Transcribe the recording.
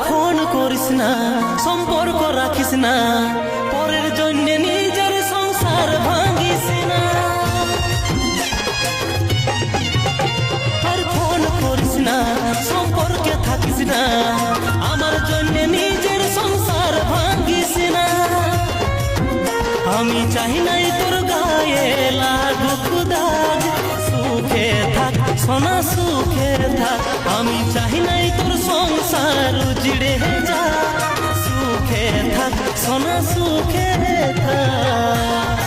Phone করিস না, সম্পর্ক রাখিস না, পরের জন্য নিজের সংসার ভাঙিস না। আর ফোন করিস না, সম্পর্কে থাকিস না, আমার জন্য নিজের সংসার ভাঙিস না। আমি চাই নাই তোর গায়ে লাগুক দাগ, সুখে থাক সোনা সুখে থাক। আমি চাই নাই তোর সংসার উজড়ে যা, সুখে থাক সোনা সুখে থাক।